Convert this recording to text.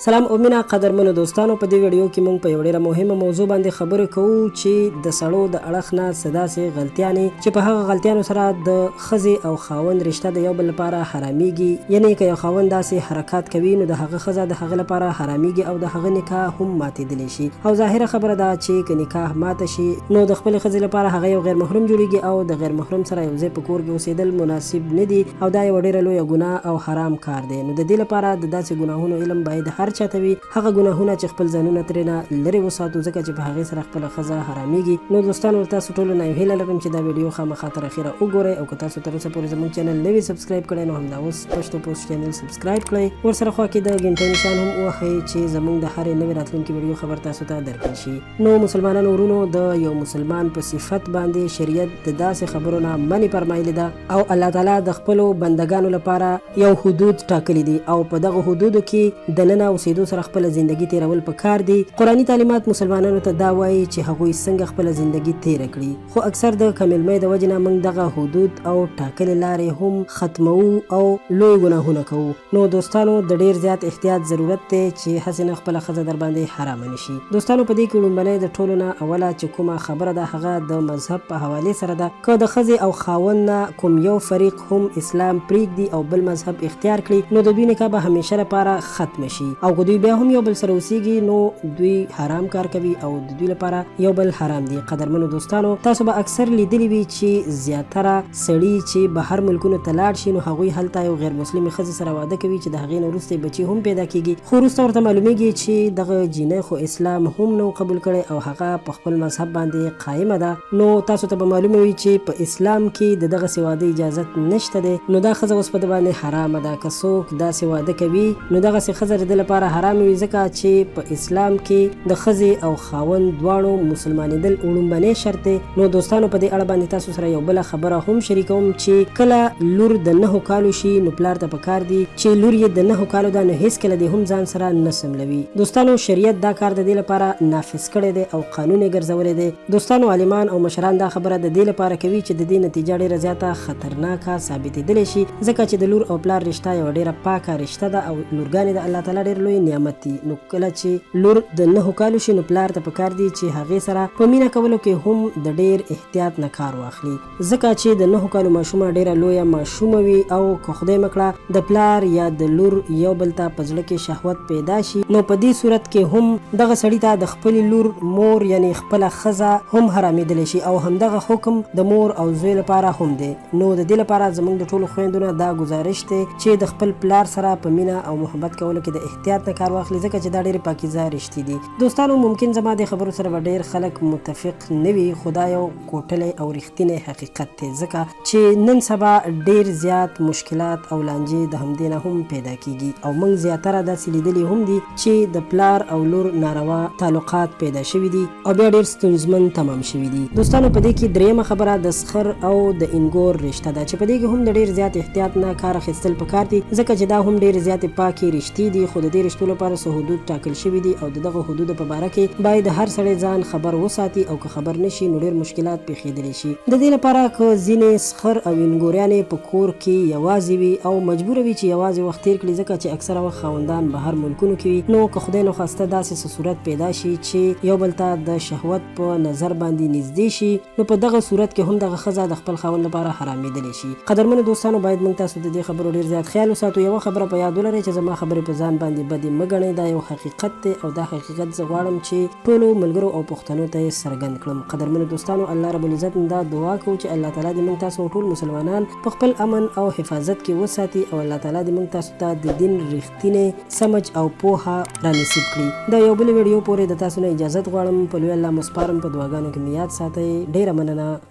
سلام او مینا قدرمنو دوستانو، په دې ویډیو کې موږ په یو ډېره مهمه موضوع باندې خبرې کوو چې د سړو د اړخ نه څه داسې غلطیانې چې په هغه غلطیانو سره د ښځې او خاوند رشته د یو بل لپاره حرامېږي. یعنې که یو خاوند داسې حرکات کوي نو د هغه ښځه د هغه لپاره حرامېږي او د هغه نکاح هم ماتېدلی شي. او ظاهره خبره ده چې که نکاح ماته شي نو د خپلې ښځې لپاره هغه یو غیر محرم جوړېږي او د غیر محرم سره یو ځای په کور کې اوسېدل مناسب نه دي او دا یوه ډېره لویه ګناه او حرام کار دی. نو د دې لپاره د داسې ګناهونو علم باید هر چاته وي، هغه ګناهونه چې خپل ځانونه ترېنه لرې وساتو ځکه چې په هغې سره خپله ښځه حرامېږي. نو دوستانو تاسو ټولو نه یو هیله لرم چې دا ویډیو خامخا تر اخره وګورئ او که تاسو تر اوسه پورې زموږ چینل نه وي سبسکرایب کړی نو همدا اوس پښتو پوسټ چینل سبسکرایب کړئ، ورسره خوا کې د ګنټۍ نشان هم ووهئ چې زموږ د هرې نوې راتلونکې ویډیو خبر تاسو ته درکړل شي. نو مسلمانانو ورونو، د یو مسلمان په صفت باندې شریعت د داسې خبرو نه منې فرمایلې ده او الله تعالی د خپلو بندګانو لپاره یو حدود ټاکلي دي او په دغه حدودو کې دننه اوسېدو سره خپله زندگی تیرول پکار دي. قرآني تعلیمات مسلمانانو ته دا وایي چې هغوی څنګه خپله زندگی تیره کړي، خو اکثر د کمیلمۍ د وجې نه موږ دغه حدود او ټاکلې لارې هم ختموو او لوی ګناهونه کوو. نو دوستانو د ډېر زیات احتیاط ضرورت دی چې هسې نه خپله ښځه در باندې حرامه نشي. دوستانو په دې کې لومبنۍ د ټولو نه اوله چې کومه خبره ده هغه د مذهب په حوالې سره ده. که د ښځې او خاوند نه کوم یو فریق هم اسلام پرېږدي او بل مذهب اختیار کړي نو د دوی نکاح به همیشه لپاره ختمه شي او که دوی بیا هم یو بل سره اوسېږي نو دوی حرام کار کوي او د دوی لپاره یو بل حرام دي. قدرمنو دوستانو، تاسو به اکثر لیدلی وي چې زیاتره سړي چې بهر ملکونو ته لاړ شي نو هغوی هلته یو غیر مسلمې ښځې سره واده کوي چې د هغې نه وروسته بچي هم پیدا کېږي، خو وروسته ورته معلومیږي چې دغه جینۍ خو اسلام هم نو قبول کړی او هغه په خپل مذهب باندې قایمه ده. نو تاسو ته به معلومه وي چې په اسلام کې د دغسې واده اجازت نشته دی، نو دا ښځه اوس په ده باندې حرامه ده. که څوک داسې واده کوي نو دغسې ښځه د ده لپاره حرامه وي ځکه چې په اسلام کې د ښځې او خاوند دواړو مسلمانېدل وړومبنی شرط دی. نو دوستانو په دې اړه باندې تاسو سره یو بله خبره هم شریکوم چې کله لور د 9 کالو شي نو پلار ته پکار دي چې لور یې د 9 کالو ده نو هېڅکله دې هم ځان سره نه سملوي. دوستانو شریعت دا کار د دې لپاره نافذ کړی دی او قانون یې ګرځولی دی. دوستانو عالمان او مشران دا خبره د دې لپاره کوي چې د دې نتیجه ډېره زیاته خطرناکه ثابتېدلی شي ځکه چې د لور او پلار رشته یوه ډېره پاکه رشته ده او لورګانې د الله تعالی ډېر لوی نعمت دي. نو کله چې لور د 9 کالو شي نو پلار ته پکار دي چې هغې سره په مینه کولو کې هم د ډېر احتیاط نه کار واخلي ځکه چې د 9 کالو ماشومه ډېره لویه ماشومه وي او که خدای مکړه د پلار یا د لور یو بل ته په زړه کې شهوت پیدا شي نو په دې صورت کې هم دغه سړي ته د خپلې لور مور یعنی خپله ښځه هم حرامېدلی شي او همدغه حکم د مور او زوی لپاره هم دی. نو د دې لپاره زموږ د ټولو خویندو نه دا ګزارش دی چې د خپل پلار سره په مینه او محبت کولو کې د احتیاط نه کار واخلي ځکه چې دا ډېرې پاکیزه رشتې دي. دوستانو ممکن زما د خبرو سره به ډېر خلک متفق نه وي خو دا یو کوټلی او رښتینی حقیقت دی ځکه چې نن سبا ډېر زیات مشکلات او لانجې د همدې نه هم پیدا کېږي او موږ زیاتره داسې لیدلي هم دي چې د پلار او لور ناروا تعلقات پیدا شوي دي او بیا ډېر ستونزمن تمام شوي دي. دوستانو په دې کې درېیمه خبره د سخر او د انګور رشته ده چې په دې کې هم د ډېر زیات احتیاط نه کار اخیستل پکار دي ځکه چې دا هم ډېر زیاتې پاکې رشتې دي خو د دې رشتو لپاره څه حدود ټاکل شوي دي او د دغه حدودو په باره کې باید هر سړی ځان خبر وساتي او که خبر نشي نو ډېر مشکلات پیښېدلی شي. د دې لپاره که ځینې سخر او انګوریانې په کور کې یوازې وي او مجبوره وي چې یوازې وخت تېر کړي ځکه چې اکثره وخت خاوندان بهر ملکونو کې وي نو که خدای نخواسته داسې څه صورت پیدا شي چې یو بل ته د شهوت په نظر باندې نږدې شي نو په دغه صورت کې هم دغه ښځه د خپل خاوند لپاره حرامېدلی شي. قدرمنو دوستانو، باید موږ تاسو د دې خبرو ډېر زیات خیال وساتو. یوه خبره په یاد ولرئ چې زما خبرې په ځان باندې بدې مه ګڼئ، دا یو حقیقت دی او دا حقیقت زه غواړم چې ټولو ملګرو او پښتنو ته یې څرګند کړم. قدرمنو دوستانو، الله رب العزت دا دعا کوو چې الله تعالی دې موږ تاسو ټول مسلمانان په خپل امن او حفاظت کې وساتي او الله تعالی دې موږ تاسو ته د دین رښتینې سمج او پوهه رانصیب کړي. دا یو بل ویډیو پورې د تاسو نه اجازت غواړم. په لوی الله مسپارم، په دعاګانو کې مې یاد ساتئ. ډېره مننه.